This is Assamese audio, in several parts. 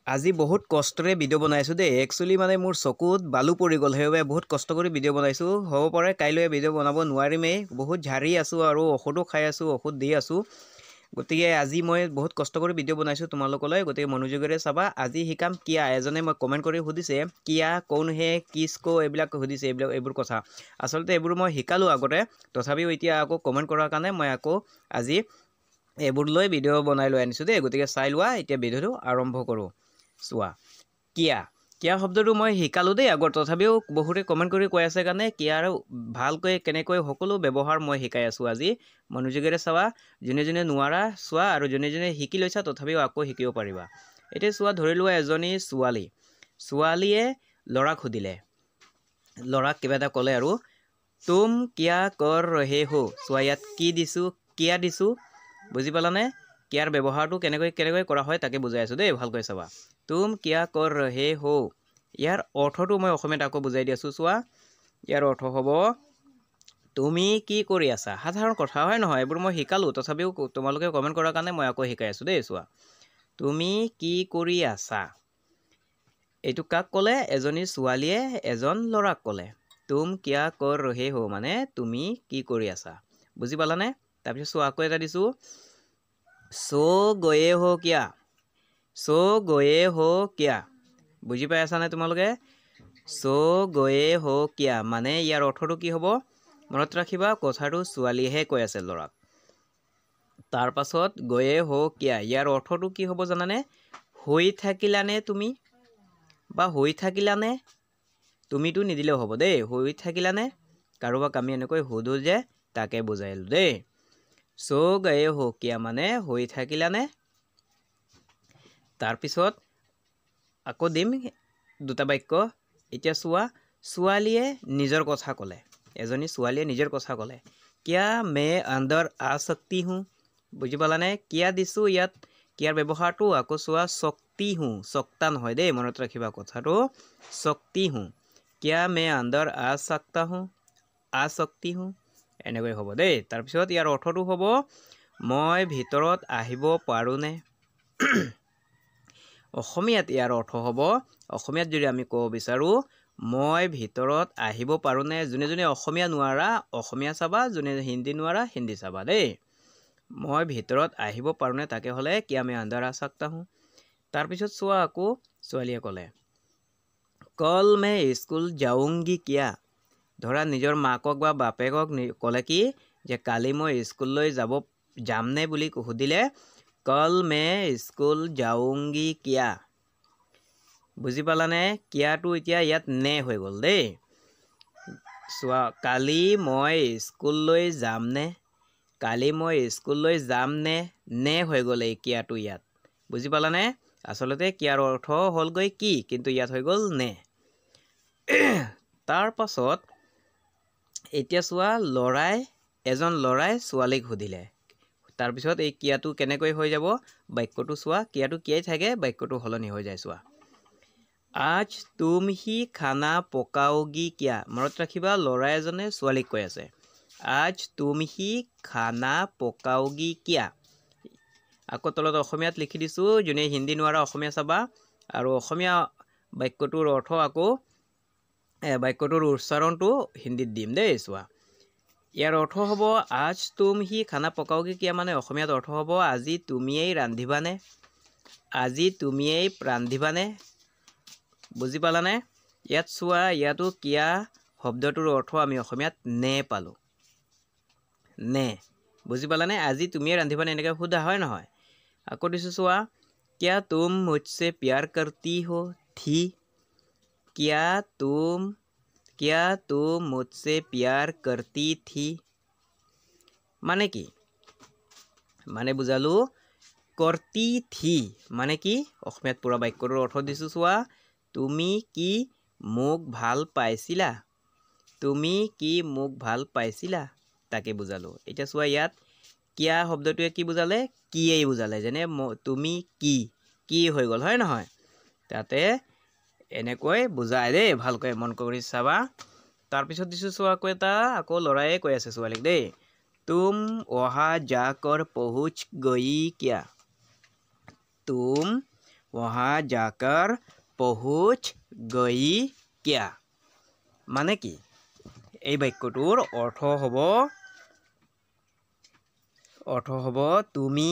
আজি বহুত কষ্টৰে ভিডিঅ' বনাইছোঁ দেই। একচুৱেলি মানে মোৰ চকুত বালু পৰি গ'ল, সেইবাবে বহুত কষ্ট কৰি ভিডিঅ' বনাইছোঁ। হ'ব পাৰে কাইলৈ ভিডিঅ' বনাব নোৱাৰিমেই, বহুত ঝাৰি আছোঁ আৰু ঔষধো খাই আছোঁ, ঔষধ দি আছোঁ। গতিকে আজি মই বহুত কষ্ট কৰি ভিডিঅ' বনাইছোঁ তোমালোকলৈ, গতিকে মনোযোগেৰে চাবা। আজি শিকাম কিয়া। এজনে মই কমেণ্ট কৰি সুধিছে কিয়া কৌন হে কিসকো এইবিলাক সুধিছে, এইবোৰ কথা। আচলতে এইবোৰ মই শিকালোঁ আগতে, তথাপিও এতিয়া আকৌ কমেণ্ট কৰাৰ কাৰণে মই আকৌ আজি এইবোৰ লৈ ভিডিঅ' বনাই লৈ আনিছোঁ দেই। গতিকে চাই লোৱা, এতিয়া ভিডিঅ'টো আৰম্ভ কৰোঁ। চোৱা, কিয়া কিয়া শব্দটো মই শিকালোঁ দেই আগত, তথাপিও বহুতে কমেণ্ট কৰি কৈ আছে কাৰণে কিয়াৰ ভালকৈ কেনেকৈ সকলো ব্যৱহাৰ মই শিকাই আছোঁ আজি। মনোযোগেৰে চাবা, যোনে যোনে নোৱাৰা চোৱা, আৰু যোনে যোনে শিকি লৈছা তথাপিও আকৌ শিকিব পাৰিবা। এতিয়া চোৱা, ধৰি লোৱা এজনী ছোৱালীয়ে ল'ৰাক সুধিলে, ল'ৰাক কিবা এটা ক'লে আৰু তুম কিয়া কৰ ৰহে হো। চোৱা, ইয়াত কি দিছোঁ, কিয়া দিছোঁ, বুজি পালানে? কিয়াৰ ব্যৱহাৰটো কেনেকৈ কৰা হয় তাকে বুজাই আছোঁ দেই, ভালকৈ চাবা। তুম কিয়া কৰ ৰহে হো, ইয়াৰ অৰ্থটো মই অসমীয়াত আকৌ বুজাই দি আছোঁ। চোৱা, ইয়াৰ অৰ্থ হ'ব তুমি কি কৰি আছা। সাধাৰণ কথা হয় নহয়, এইবোৰ মই শিকালোঁ, তথাপিও তোমালোকে কমেণ্ট কৰাৰ কাৰণে মই আকৌ শিকাই আছোঁ দেই। চোৱা, তুমি কি কৰি আছা, এইটো কাক ক'লে? এজনী ছোৱালীয়ে এজন ল'ৰাক ক'লে। তুম কিয়া কৰ ৰহে হো মানে তুমি কি কৰি আছা, বুজি পালানে? তাৰপিছত চোৱা, আকৌ এটা দিছোঁ, সো গয়ে হো কিয়া। সো গয়ে হো কিয়া, বুজি পাই আছানে তোমালোকে? সো গয়ে হো কিয়া মানে ইয়াৰ অৰ্থটো কি হ'ব? মনত ৰাখিবা, কথাটো ছোৱালীয়েহে কৈ আছে ল'ৰাক। তাৰ পাছত গয়ে হো কিয়া, ইয়াৰ অৰ্থটো কি হ'ব জানানে? হৈ থাকিলানে তুমি, বা হৈ থাকিলানে। তুমিতো নিদিলেও হ'ব দেই, হৈ থাকিলানে। কাৰোবাক আমি এনেকৈ সুধো যে, তাকে বুজাইলোঁ দেই। সো গয়ে হো কিয়া মানে হৈ থাকিলানে। তাৰপিছত আকৌ দিম দুটা বাক্য। এতিয়া চোৱা, ছোৱালীয়ে নিজৰ কথা ক'লে, এজনী ছোৱালীয়ে নিজৰ কথা ক'লে। কিয়া মে আন্দৰ আ সকতি হুঁ, বুজি পালানে? কিয়া দিছোঁ ইয়াত, কিয়াৰ ব্যৱহাৰটো আকৌ চোৱা, শক্তি হুঁ, চক্তা নহয় দেই, মনত ৰাখিবা কথাটো, শক্তি হুঁ। কিয়া মে আন্দৰ আ সকতা হুঁ, আ শক্তি হুঁ, এনেকৈ হ'ব দেই। তাৰপিছত ইয়াৰ অৰ্থটো হ'ব মই ভিতৰত আহিব পাৰোঁনে। অসমীয়াত ইয়াৰ অৰ্থ হ'ব, অসমীয়াত যদি আমি ক'ব বিচাৰোঁ, মই ভিতৰত আহিব পাৰোঁনে। যোনে যোনে অসমীয়া নোৱাৰা অসমীয়া চাবা, যোনে হিন্দী নোৱাৰা হিন্দী চাবা দেই। মই ভিতৰত আহিব পাৰোঁনে, তাকে হ'লে কিয়া মে আন্দৰ আ সকতা হুঁ। তাৰপিছত চোৱা, আকৌ ছোৱালীয়ে ক'লে কল মে স্কুল যাওঁগি কিয়া। ধৰা নিজৰ মাকক বা বাপেকক ক'লে কি যে কালি মই স্কুললৈ যামনে বুলি সুধিলে, কল মে স্কুল যাওঁগি কিয়া, বুজি পালানে? কিয়াটো এতিয়া ইয়াত নে হৈ গ'ল দেই। চোৱা, কালি মই স্কুললৈ যামনে, কালি মই স্কুললৈ যামনে, নে হৈ গ'ল এই কিয়াটো ইয়াত, বুজি পালানে? আচলতে কিয়াৰ অৰ্থ হ'লগৈ কি, কিন্তু ইয়াত হৈ গ'ল নে। তাৰ পাছত এতিয়া চোৱা, এজন ল'ৰাই ছোৱালীক সুধিলে। তাৰপিছত এই কিয়াটো কেনেকৈ হৈ যাব, বাক্যটো চোৱা, কিয়াটো কিয়াই থাকে, বাক্যটো সলনি হৈ যায়। চোৱা, আজ তুম হি খানা পকাওগি কিয়া। মনত ৰাখিবা, ল'ৰা এজনে ছোৱালীক কৈ আছে, আজ তুম হি খানা পকাওগি কিয়া। আকৌ তলত অসমীয়াত লিখি দিছোঁ, যোনে হিন্দী নোৱাৰা অসমীয়া চাবা, আৰু অসমীয়া বাক্যটোৰ অৰ্থ আকৌ বাক্যটোৰ উচ্চাৰণটো হিন্দীত দিম দেই। চোৱা, ইয়াৰ অৰ্থ হ'ব আজ তুম হি খানা পকাওগি কিয়া মানে অসমীয়াত অৰ্থ হ'ব আজি তুমিয়েই ৰান্ধিবানে, আজি তুমিয়েই ৰান্ধিবানে, বুজি পালানে? ইয়াত চোৱা, ইয়াতো কিয়া শব্দটোৰ অৰ্থ আমি অসমীয়াত নে পালোঁ, নে, বুজি পালানে? আজি তুমিয়ে ৰান্ধিবানে এনেকৈ সোধা হয় নহয়। আকৌ দিছোঁ চোৱা, কিয়া তুম মুঝছে প্যাৰ কৰতি হো থি। কিয়া তুম মুঝছে প্যাৰ কৰতি থি মানে কি, মানে বুজালোঁ, কৰতি থি মানে কি, অসমীয়াত পুৰা বাক্যটোৰ অৰ্থ দিছোঁ। চোৱা, তুমি কি মোক ভাল পাইছিলা, তুমি কি মোক ভাল পাইছিলা, তাকে বুজালোঁ। এতিয়া চোৱা, ইয়াত কিয়া শব্দটোৱে কি বুজালে, কিয়েই বুজালে, যেনে তুমি কি হৈ গ'ল হয় নহয়। তাতে এনেকৈ বুজাই দেই, ভালকৈ মন কৰি চাবা। তাৰপিছত দিছোঁ চোৱা, আকৌ ল'ৰায়ে কৈ আছে ছোৱালীক দেই, তুম वहाँ जाकर पहुँच गई क्या। तुम वहाँ जाकर पहुँच गई क्या মানে কি এই বাক্যটোৰ অৰ্থ হ'ব তুমি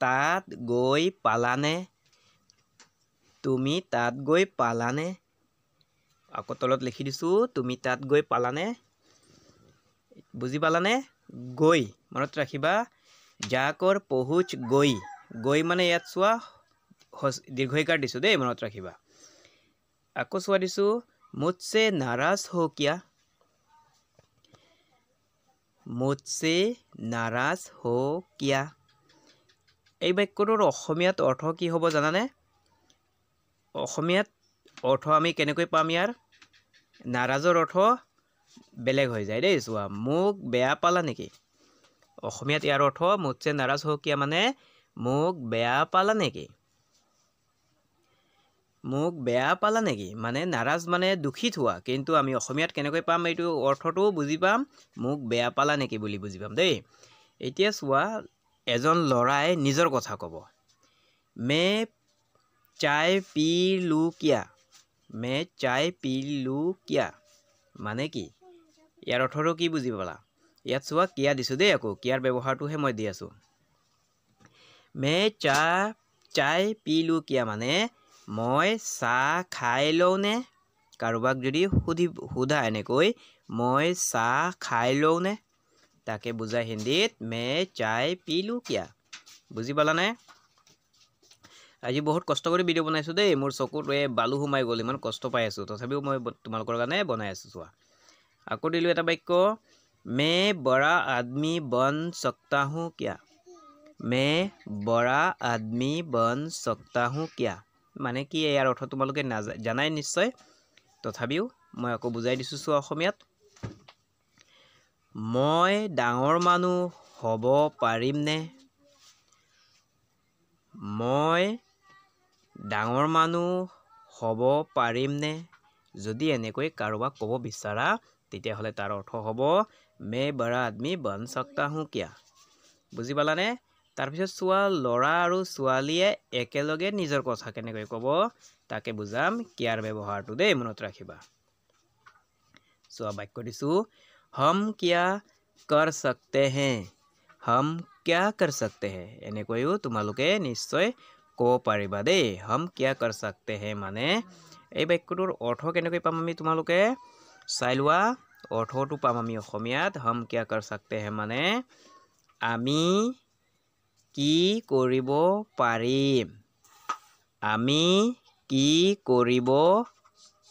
তাত গৈ পালানে তুমি তাত গৈ পালানে আকৌ তলত লিখি দিছোঁ তুমি তাত গৈ পালানে বুজি পালানে গৈ মনত ৰাখিবা যাকৰ পহুঁচ গৈ মানে ইয়াত চোৱা দীৰ্ঘইকাৰ দিছোঁ দেই মনত ৰাখিবা আকৌ চোৱা দিছোঁ मुझसे नाराज हो क्या मुझसे नाराज हो क्या এই বাক্যটোৰ অসমীয়াত অৰ্থ কি হ'ব জানানে অসমীয়াত অৰ্থ আমি কেনেকৈ পাম ইয়াৰ নাৰাজৰ অৰ্থ বেলেগ হৈ যায় দেই চোৱা মোক বেয়া পালা নেকি অসমীয়াত ইয়াৰ অৰ্থ মুझसे नाराज हो क्या মানে মোক বেয়া পালা নেকি মোক বেয়া পালা নেকি মানে নাৰাজ মানে দুখিত হোৱা কিন্তু আমি অসমীয়াত কেনেকৈ পাম এইটো অৰ্থটো বুজি পাম মোক বেয়া পালা নেকি বুলি বুজি পাম দেই এতিয়া চোৱা এজন লৰাই নিজৰ কথা ক'ব মে চায় পি লু কিয়া মে চায় পি লু কিয়া মানে কি ইয়াৰ অৰ্থটো কি বুজি পালা ইয়াত চোৱা কিয়া দিছোঁ দেই আকৌ কিয়াৰ ব্যৱহাৰটোহে মই দি আছোঁ মে চায় পি লু কিয়া মানে মই চাহ খাই লওঁনে কাৰোবাক যদি সোধা এনেকৈ মই চাহ খাই লওঁনে তাকে বুজাই হিন্দীত মে চায় পি লু কিয়া বুজি পালানে আজি বহুত কষ্ট কৰি ভিডিঅ' বনাইছোঁ দেই মোৰ চকুত বালু সোমাই গ'ল ইমান কষ্ট পাই আছোঁ তথাপিও মই তোমালোকৰ কাৰণে বনাই আছোঁ চোৱা আকৌ দিলোঁ এটা বাক্য মে বড়া আদমি বন सकता हूँ क्या মে বড়া আদমি বন सकता हूँ क्या মানে কি ইয়াৰ অৰ্থ তোমালোকে জানাই নিশ্চয় তথাপিও মই আকৌ বুজাই দিছোঁ চোৱা অসমীয়াত মই ডাঙৰ মানুহ হ'ব পাৰিমনে মই ডাঙৰ মানুহ হ'ব পাৰিমনে যদি এনেকৈ কাৰোবাক ক'ব বিচাৰা তেতিয়াহ'লে তাৰ অৰ্থ হ'ব মে বড়া আদমি বন सकता हूँ क्या বুজি পালানে তাৰপিছত চোৱা ল'ৰা আৰু ছোৱালীয়ে একেলগে নিজৰ কথা কেনেকৈ ক'ব তাকে বুজাম কিয়াৰ ব্যৱহাৰটো দেই মনত ৰাখিবা চোৱা বাক্য দিছোঁ हम क्या कर सकते हैं हम क्या कर सकते हैं এনেকৈও তোমালোকে নিশ্চয় ক'ব পাৰিবা দেই हम क्या कर सकते हैं মানে এই বাক্যটোৰ অৰ্থ কেনেকৈ পাম আমি তোমালোকে চাই লোৱা অৰ্থটো পাম আমি অসমীয়াত हम क्या कर सकते हैं মানে আমি কি কৰিব পাৰিম আমি কি কৰিব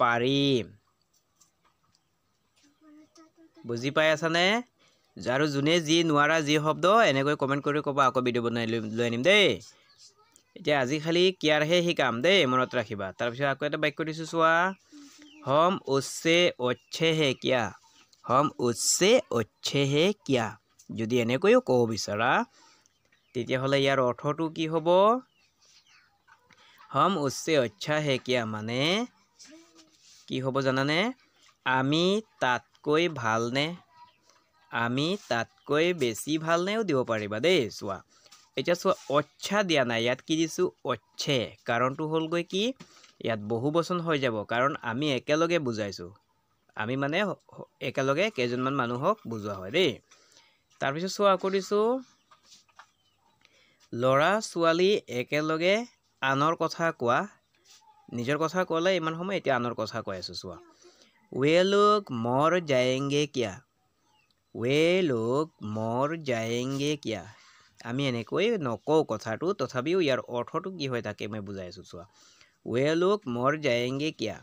পাৰিম বুজি পাই আছানে আৰু যোনে যি নোৱাৰা যি শব্দ এনেকৈ কমেণ্ট কৰি ক'বা আকৌ ভিডিঅ' বনাই লৈ আনিম দেই এতিয়া আজি খালি কিয়াৰহে শিকাম দেই মনত ৰাখিবা তাৰপিছত আকৌ এটা বাক্য দিছোঁ চোৱা हम उससे अच्छे हैं क्या हम उससे अच्छे हैं क्या যদি এনেকৈও ক'ব বিচাৰা তেতিয়াহ'লে ইয়াৰ অৰ্থটো কি হ'ব हम उससे अच्छा है क्या মানে কি হ'ব জানানে আমি তাতকৈ ভালনে আমি তাতকৈ বেছি ভালনেও দিব পাৰিবা দেই চোৱা এতিয়া চোৱা অচ্ছা দিয়া নাই ইয়াত কি দিছোঁ অচ্ছে কাৰণটো হ'লগৈ কি ইয়াত বহু বচন হৈ যাব কাৰণ আমি একেলগে বুজাইছোঁ আমি মানে একেলগে কেইজনমান মানুহক বুজোৱা হয় দেই তাৰপিছত চোৱা আকৌ দিছোঁ ল'ৰা ছোৱালী একেলগে আনৰ কথা কোৱা নিজৰ কথা ক'লে ইমান সময় এতিয়া আনৰ কথা কৈ আছোঁ চোৱা वे लोग मर जाएंगे क्या वे लोग मर जाएंगे क्या আমি এনেকৈ নকওঁ কথাটো তথাপিও ইয়াৰ অৰ্থটো কি হয় তাকে মই বুজাই আছোঁ চোৱা वे लोग मर जाएंगे क्या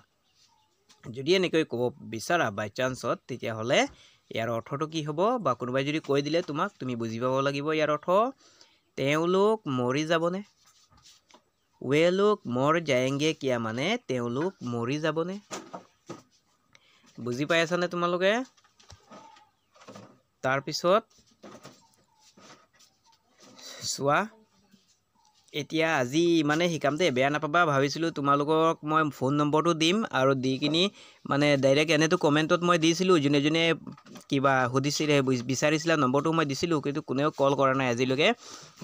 যদি এনেকৈ ক'ব বিচাৰা বাই চান্সত তেতিয়াহ'লে ইয়াৰ অৰ্থটো কি হ'ব বা কোনোবাই যদি কৈ দিলে তোমাক তুমি বুজি পাব লাগিব ইয়াৰ অৰ্থ তেওঁলোক মৰি যাবনে वे लोग मर जाएंगे क्या মানে তেওঁলোক মৰি যাবনে বুজি পাই আছানে তোমালোকে তাৰপিছত চোৱা এতিয়া আজি মানে শিকাম দেই, বেয়া নাপাবা। ভাবিছিলোঁ তোমালোকক মই ফোন নম্বৰটো দিম আৰু দি কিনি মানে ডাইৰেক্ট এনেতো কমেণ্টত মই দিছিলোঁ, যোনে যোনে কিবা সুধিছিলে বিচাৰিছিলে নম্বৰটো মই দিছিলোঁ, কিন্তু কোনেও কল কৰা নাই আজিলৈকে।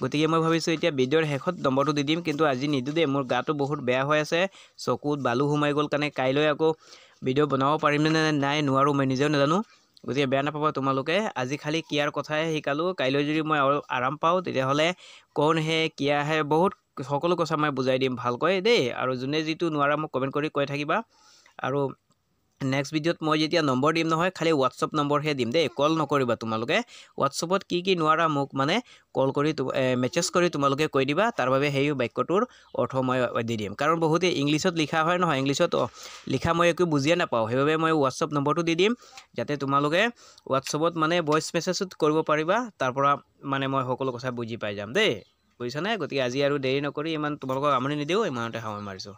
গতিকে মই ভাবিছোঁ এতিয়া ভিডিঅ'ৰ শেষত নম্বৰটো দি দিম, কিন্তু আজি নিদিওঁ দেই। মোৰ গাটো বহুত বেয়া হৈ আছে, চকুত বালু সোমাই গ'ল কাৰণে কাইলৈ আকৌ ভিডিঅ' বনাব পাৰিমনে নাই নোৱাৰোঁ, মই নিজেও নাজানো। গতিকে বেয়া নাপাবা তোমালোকে। আজি খালি কিয়াৰ কথাহে শিকালোঁ, কাইলৈ যদি মই অলপ আৰাম পাওঁ তেতিয়াহ'লে কৌন হে কিয়া হে বহুত সকলো কথা মই বুজাই দিম ভালকৈ দেই। আৰু যোনে যিটো নোৱাৰা মোক কমেণ্ট কৰি কৈ থাকিবা। আৰু নেক্সট ভিডিঅ'ত মই যেতিয়া নম্বৰ দিম নহয়, খালি হোৱাটছআপ নম্বৰহে দিম দেই, কল নকৰিবা তোমালোকে। হোৱাটছআপত কি নোৱাৰা মোক মানে কল কৰি মেছেজ কৰি তোমালোকে কৈ দিবা, তাৰ বাবে সেই বাক্যটোৰ অৰ্থ মই দি দিম। কাৰণ বহুতে ইংলিছত লিখা হয় নহয়, ইংলিছত লিখা মই একো বুজিয়ে নাপাওঁ, সেইবাবে মই হোৱাটছআপ নম্বৰটো দি দিম, যাতে তোমালোকে হোৱাটছআপত মানে ভইচ মেছেজত কৰিব পাৰিবা, তাৰ পৰা মানে মই সকলো কথা বুজি পাই যাম দেই, বুজিছানে? গতিকে আজি আৰু দেৰি নকৰি ইমান তোমালোকক আমনি নিদিওঁ, ইমানতে সামৰি মাৰিছোঁ।